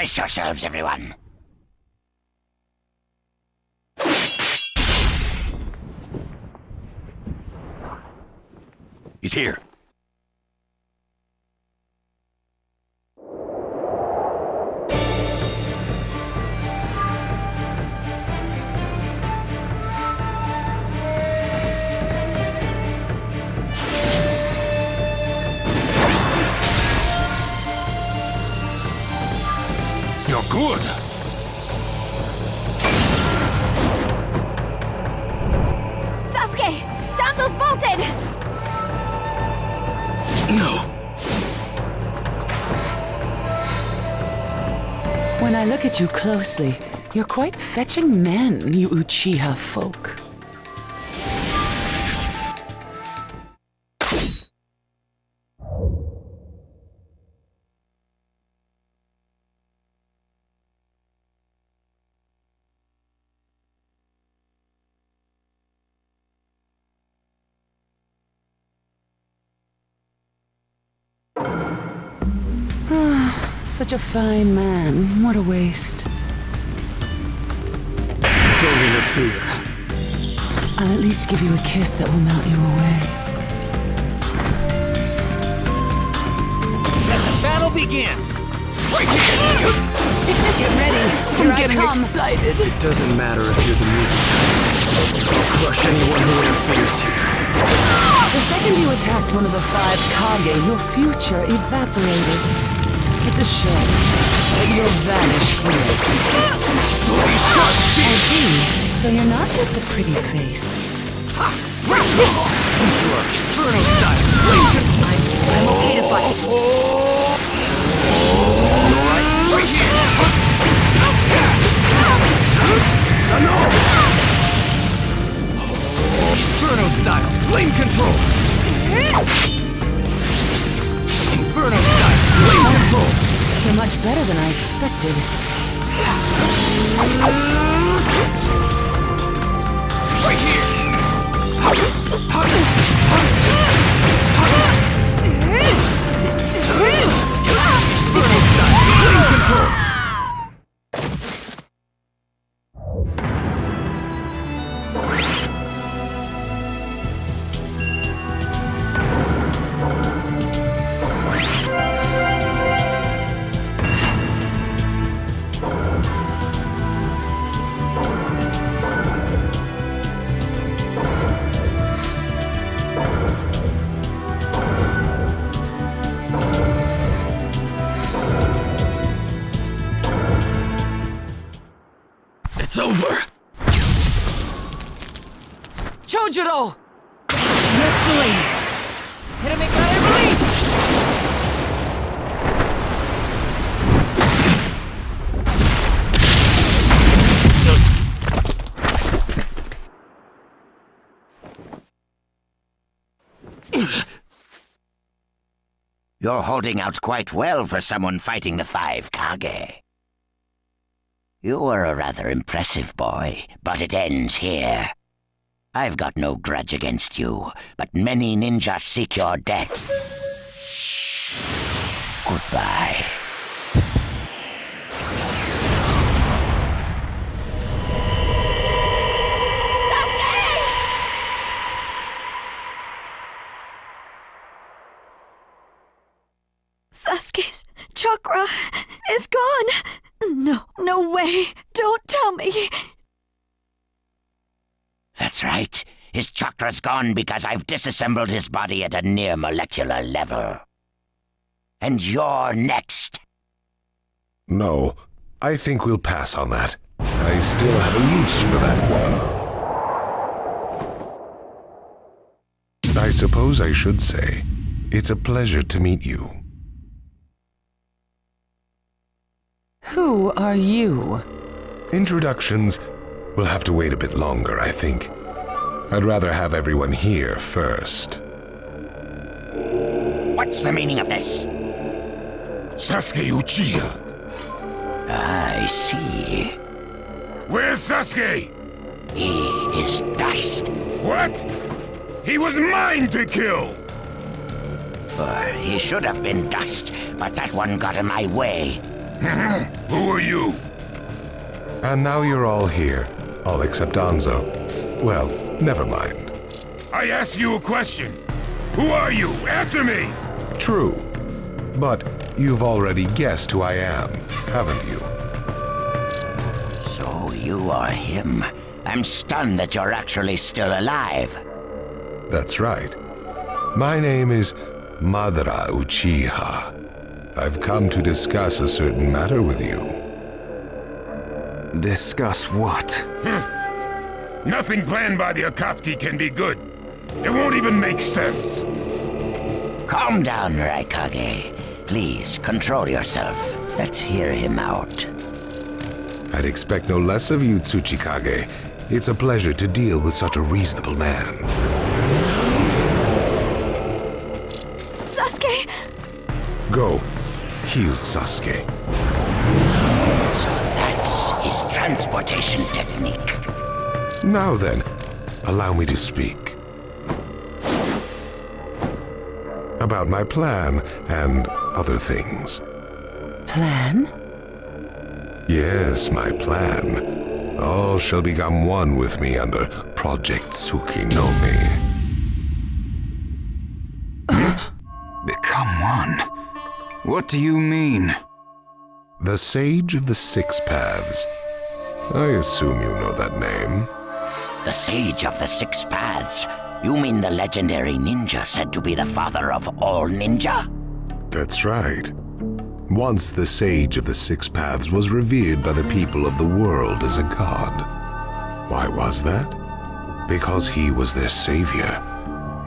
Brace yourselves, everyone. He's here. You're good. Sasuke! Danzo's bolted! No. When I look at you closely, you're quite fetching men, you Uchiha folk. Such a fine man. What a waste. Don't interfere. I'll at least give you a kiss that will melt you away. Let the battle begin! Get ready. I'm getting excited. It doesn't matter if you're the music. I'll crush anyone who interferes here. The second you attacked one of the 5 Kage, your future evaporated. It's a shame, but you'll vanish forever. I see. So you're not just a pretty face. Too sure. Inferno style. I'm okay to fight. Alright, right here. Sano. Inferno style. Flame control. Inferno style. Flame control. You're much better than I expected. Right here. Inferno style. Flame control. It's over! Chojuro! Yes, milady! Hit him, release! You're holding out quite well for someone fighting the 5 Kage. You were a rather impressive boy, but it ends here. I've got no grudge against you, but many ninjas seek your death. Goodbye. Sasuke's chakra is gone. No way. Don't tell me. That's right. His chakra's gone because I've disassembled his body at a near molecular level. And you're next. No, I think we'll pass on that. I still have a use for that one. I suppose I should say, it's a pleasure to meet you. Who are you? Introductions will have to wait a bit longer, I think. I'd rather have everyone here first. What's the meaning of this? Sasuke Uchiha! I see. Where's Sasuke? He is dust. What? He was mine to kill! He should have been dust, but that one got in my way. Who are you? And now you're all here, all except Anzo. Well, never mind. I asked you a question. Who are you? Answer me! True. But you've already guessed who I am, haven't you? So you are him. I'm stunned that you're actually still alive. That's right. My name is Madara Uchiha. I've come to discuss a certain matter with you. Discuss what? Nothing planned by the Akatsuki can be good. It won't even make sense. Calm down, Raikage. Please, control yourself. Let's hear him out. I'd expect no less of you, Tsuchikage. It's a pleasure to deal with such a reasonable man. Sasuke! Go, heal Sasuke. So that's his transportation technique. Now then, allow me to speak. About my plan and other things. Plan? Yes, my plan. All shall become one with me under Project Tsukinome. Become one? What do you mean? The Sage of the Six Paths. I assume you know that name. The Sage of the Six Paths. You mean the legendary ninja said to be the father of all ninja? That's right. Once the Sage of the Six Paths was revered by the people of the world as a god. Why was that? Because he was their savior.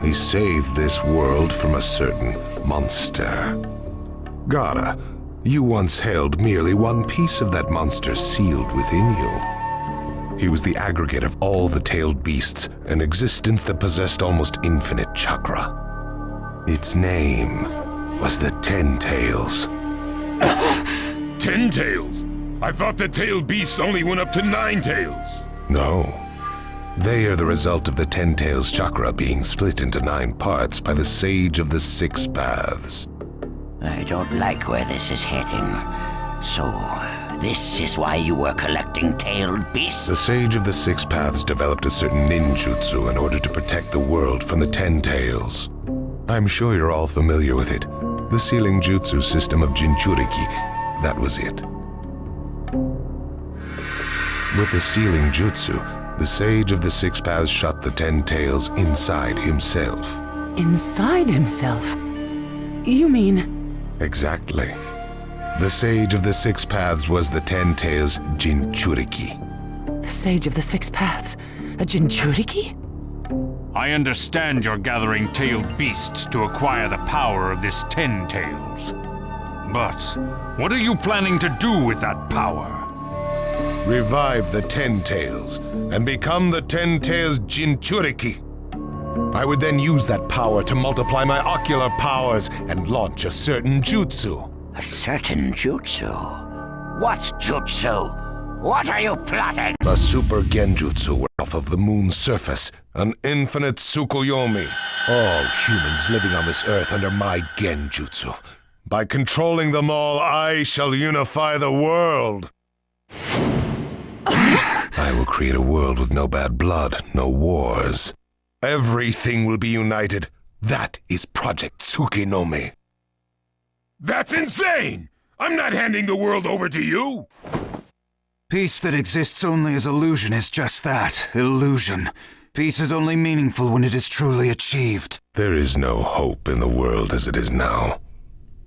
He saved this world from a certain monster. Gaara, you once held merely one piece of that monster sealed within you. He was the aggregate of all the tailed beasts, an existence that possessed almost infinite chakra. Its name was the Ten Tails. 10 tails? I thought the tailed beasts only went up to 9 tails. No. They are the result of the Ten Tails chakra being split into 9 parts by the Sage of the Six Paths. I don't like where this is heading. So, this is why you were collecting tailed beasts? The Sage of the Six Paths developed a certain ninjutsu in order to protect the world from the Ten Tails. I'm sure you're all familiar with it. The sealing jutsu system of Jinchuriki. That was it. With the sealing jutsu, the Sage of the Six Paths shut the Ten Tails inside himself. Inside himself? You mean... Exactly. The Sage of the Six Paths was the Ten Tails Jinchuriki. The Sage of the Six Paths? A Jinchuriki? I understand you're gathering tailed beasts to acquire the power of this Ten Tails. But what are you planning to do with that power? Revive the Ten Tails and become the Ten Tails Jinchuriki. I would then use that power to multiply my ocular powers and launch a certain jutsu. A certain jutsu? What jutsu? What are you plotting? A super genjutsu off of the moon's surface. An infinite Tsukuyomi. All humans living on this earth under my genjutsu. By controlling them all, I shall unify the world. I will create a world with no bad blood, no wars. Everything will be united. That is Project Tsukinome. That's insane! I'm not handing the world over to you! Peace that exists only as illusion is just that, illusion. Peace is only meaningful when it is truly achieved. There is no hope in the world as it is now.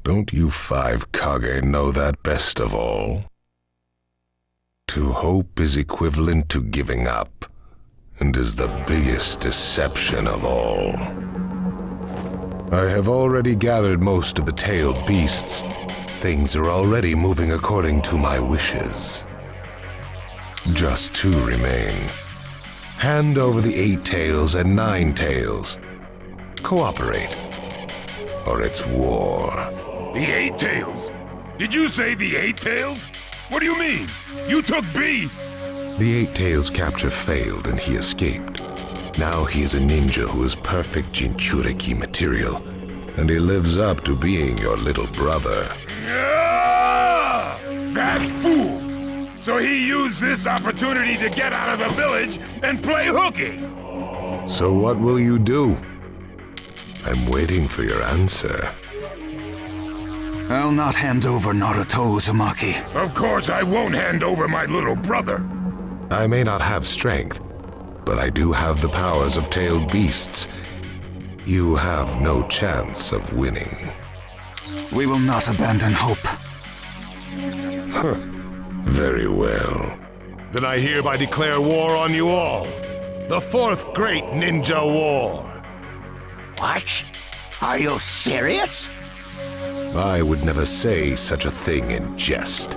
Don't you 5 Kage know that best of all? To hope is equivalent to giving up, and is the biggest deception of all. I have already gathered most of the tailed beasts. Things are already moving according to my wishes. Just 2 remain. Hand over the 8 tails and 9 tails. Cooperate, or it's war. The 8 tails? Did you say the 8 tails? What do you mean? You took B! The 8 tails capture failed and he escaped. Now he is a ninja who is perfect Jinchuriki material, and he lives up to being your little brother. Ah! That fool! So he used this opportunity to get out of the village and play hooky! So what will you do? I'm waiting for your answer. I'll not hand over Naruto Uzumaki. Of course I won't hand over my little brother. I may not have strength, but I do have the powers of tailed beasts. You have no chance of winning. We will not abandon hope. Very well. Then I hereby declare war on you all. The fourth great ninja war. What? Are you serious? I would never say such a thing in jest.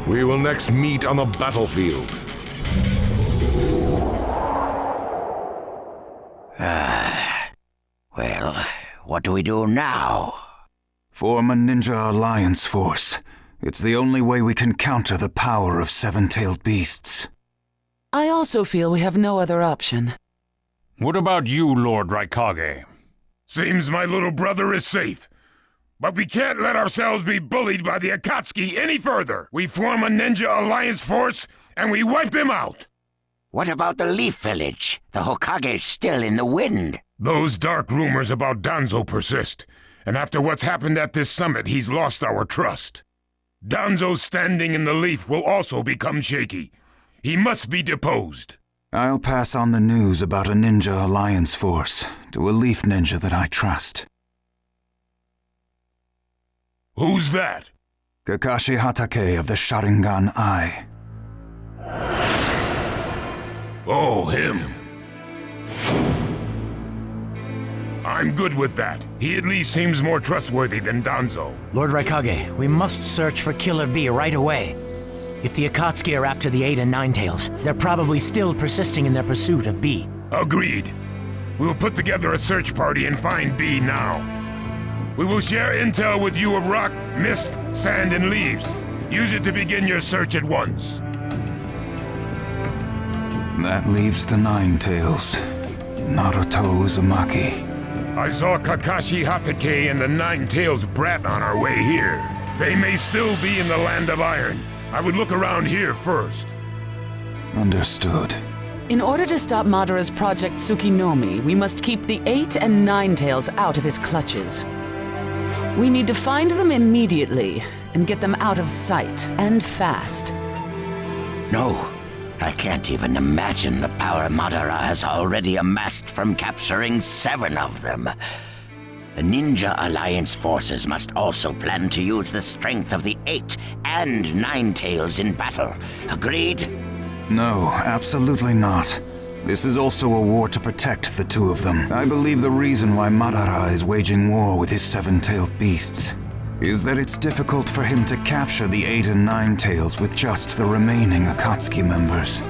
We will next meet on the battlefield. Well, what do we do now? Form a ninja alliance force. It's the only way we can counter the power of seven-tailed beasts. I also feel we have no other option. What about you, Lord Raikage? Seems my little brother is safe. But we can't let ourselves be bullied by the Akatsuki any further. We form a ninja alliance force, and we wipe them out. What about the Leaf Village? The Hokage's still in the wind. Those dark rumors about Danzo persist, and after what's happened at this summit, he's lost our trust. Danzo's standing in the Leaf will also become shaky. He must be deposed. I'll pass on the news about a ninja alliance force to a leaf ninja that I trust. Who's that? Kakashi Hatake of the Sharingan Eye. Oh, him. I'm good with that. He at least seems more trustworthy than Danzo. Lord Raikage, we must search for Killer Bee right away. If the Akatsuki are after the 8 and 9 tails, they're probably still persisting in their pursuit of Bee. Agreed. We'll put together a search party and find Bee now. We will share intel with you of rock, mist, sand, and leaves. Use it to begin your search at once. That leaves the Nine Tails. Naruto Uzumaki. I saw Kakashi Hatake and the Nine Tails brat on our way here. They may still be in the Land of Iron. I would look around here first. Understood. In order to stop Madara's Project Tsukinomi, we must keep the 8 and 9 tails out of his clutches. We need to find them immediately and get them out of sight, and fast. No, I can't even imagine the power Madara has already amassed from capturing 7 of them. The Ninja Alliance forces must also plan to use the strength of the 8 and 9 tails in battle. Agreed? No, absolutely not. This is also a war to protect the two of them. I believe the reason why Madara is waging war with his 7-tailed beasts is that it's difficult for him to capture the 8 and 9 tails with just the remaining Akatsuki members.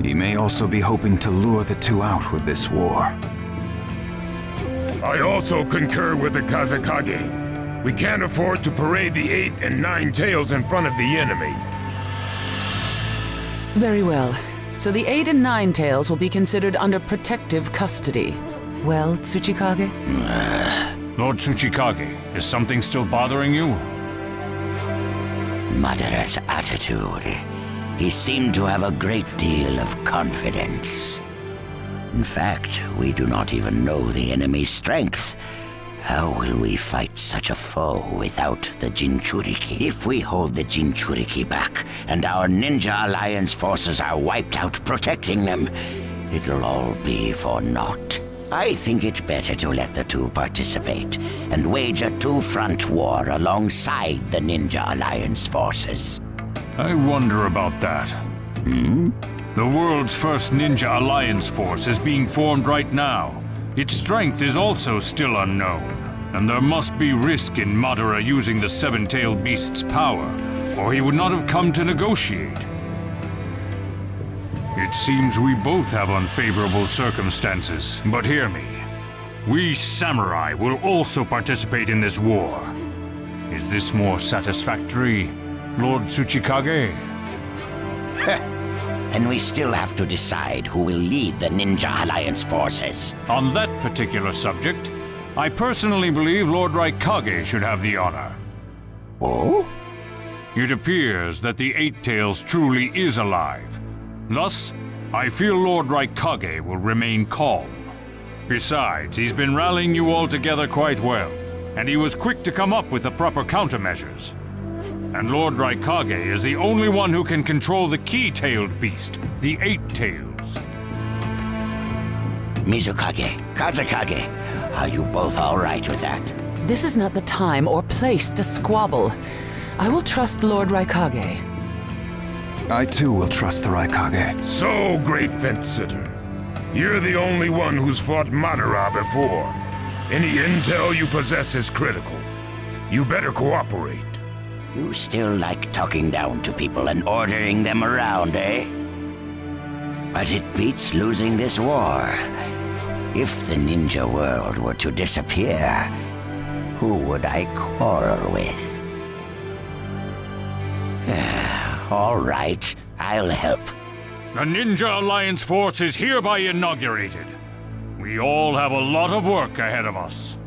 He may also be hoping to lure the two out with this war. I also concur with the Kazekage. We can't afford to parade the 8 and 9 tails in front of the enemy. Very well. So the 8 and 9 tails will be considered under protective custody. Well, Tsuchikage? Lord Tsuchikage, is something still bothering you? Madara's attitude. He seemed to have a great deal of confidence. In fact, we do not even know the enemy's strength. How will we fight such a foe without the Jinchuriki? If we hold the Jinchuriki back, and our Ninja Alliance forces are wiped out protecting them, it'll all be for naught. I think it better to let the two participate, and wage a two-front war alongside the Ninja Alliance forces. I wonder about that. The world's first Ninja Alliance force is being formed right now. Its strength is also still unknown, and there must be risk in Madara using the 7-tailed beast's power, or he would not have come to negotiate. It seems we both have unfavorable circumstances, but hear me. We samurai will also participate in this war. Is this more satisfactory, Lord Tsuchikage? Then we still have to decide who will lead the Ninja Alliance forces. On that particular subject, I personally believe Lord Kage should have the honor. Oh? It appears that the Eight Tails truly is alive. Thus, I feel Lord Kage will remain calm. Besides, he's been rallying you all together quite well, and he was quick to come up with the proper countermeasures. And Lord Kage is the only one who can control the key-tailed beast, the Eight Tails. Mizukage, Kazekage, are you both all right with that? This is not the time or place to squabble. I will trust Lord Kage. I too will trust the Raikage. So, great fence-sitter. You're the only one who's fought Madara before. Any intel you possess is critical. You better cooperate. You still like talking down to people and ordering them around, eh? But it beats losing this war. If the ninja world were to disappear, who would I quarrel with? All right, I'll help. The Ninja Alliance Force is hereby inaugurated. We all have a lot of work ahead of us.